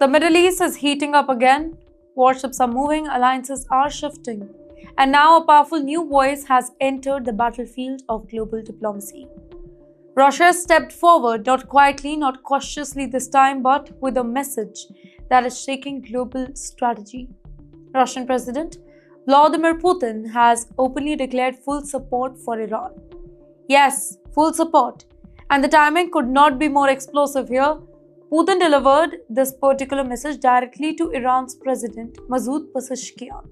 The Middle East is heating up again. Warships are moving, alliances are shifting. And now a powerful new voice has entered the battlefield of global diplomacy. Russia has stepped forward, not quietly, not cautiously this time, but with a message that is shaking global strategy. Russian President Vladimir Putin has openly declared full support for Iran. Yes, full support. And the timing could not be more explosive here. Putin delivered this particular message directly to Iran's President Masoud Pezeshkian.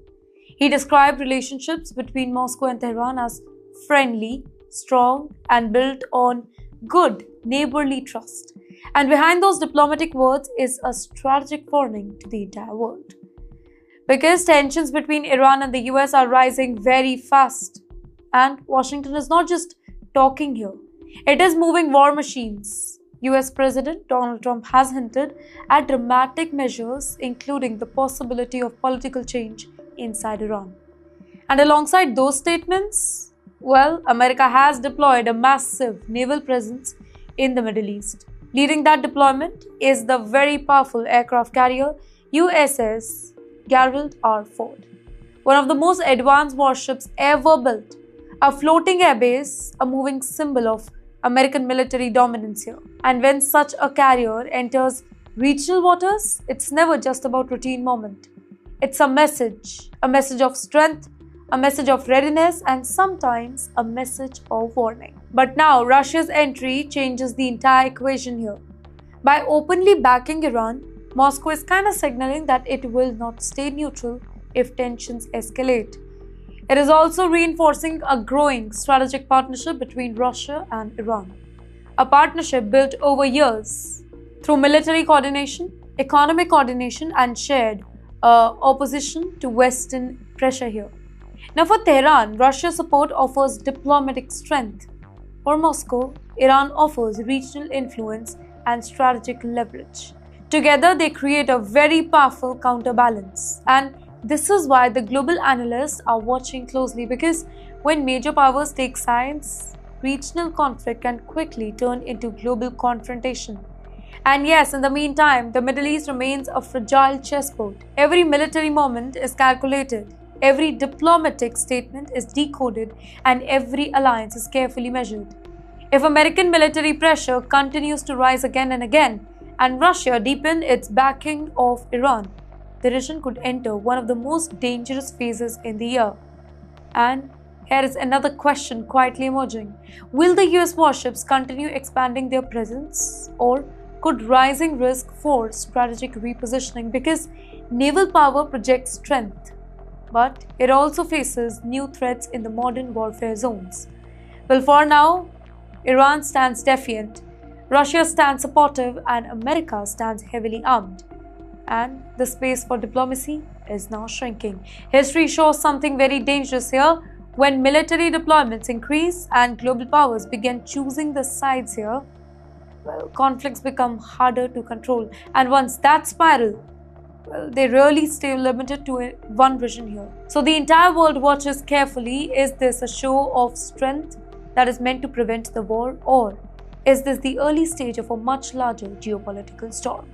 He described relationships between Moscow and Tehran as friendly, strong, and built on good neighborly trust. And behind those diplomatic words is a strategic warning to the entire world. Because tensions between Iran and the US are rising very fast. And Washington is not just talking here, it is moving war machines. US President Donald Trump has hinted at dramatic measures, including the possibility of political change inside Iran. And alongside those statements, America has deployed a massive naval presence in the Middle East. Leading that deployment is the very powerful aircraft carrier USS Gerald R. Ford, one of the most advanced warships ever built, a floating airbase, a moving symbol of American military dominance here. And when such a carrier enters regional waters, it's never just about routine moment. It's a message of strength, a message of readiness, and sometimes a message of warning. But now Russia's entry changes the entire equation here. By openly backing Iran, Moscow is kind of signaling that it will not stay neutral if tensions escalate. It is also reinforcing a growing strategic partnership between Russia and Iran. A partnership built over years through military coordination, economic coordination, and shared opposition to Western pressure here. Now for Tehran, Russia's support offers diplomatic strength. For Moscow, Iran offers regional influence and strategic leverage. Together, they create a very powerful counterbalance. And this is why the global analysts are watching closely, because when major powers take sides, regional conflict can quickly turn into global confrontation. And yes, in the meantime, the Middle East remains a fragile chessboard. Every military moment is calculated, every diplomatic statement is decoded, and every alliance is carefully measured. If American military pressure continues to rise again and again, and Russia deepen its backing of Iran, the region could enter one of the most dangerous phases in the year. And here is another question quietly emerging. Will the US warships continue expanding their presence, or could rising risk force strategic repositioning? Because naval power projects strength, but it also faces new threats in the modern warfare zones. Well, for now, Iran stands defiant, Russia stands supportive, and America stands heavily armed. And the space for diplomacy is now shrinking. History shows something very dangerous here. When military deployments increase and global powers begin choosing the sides here, conflicts become harder to control. And once that spiral, they really stay limited to one vision here. So the entire world watches carefully. Is this a show of strength that is meant to prevent the war, or is this the early stage of a much larger geopolitical storm?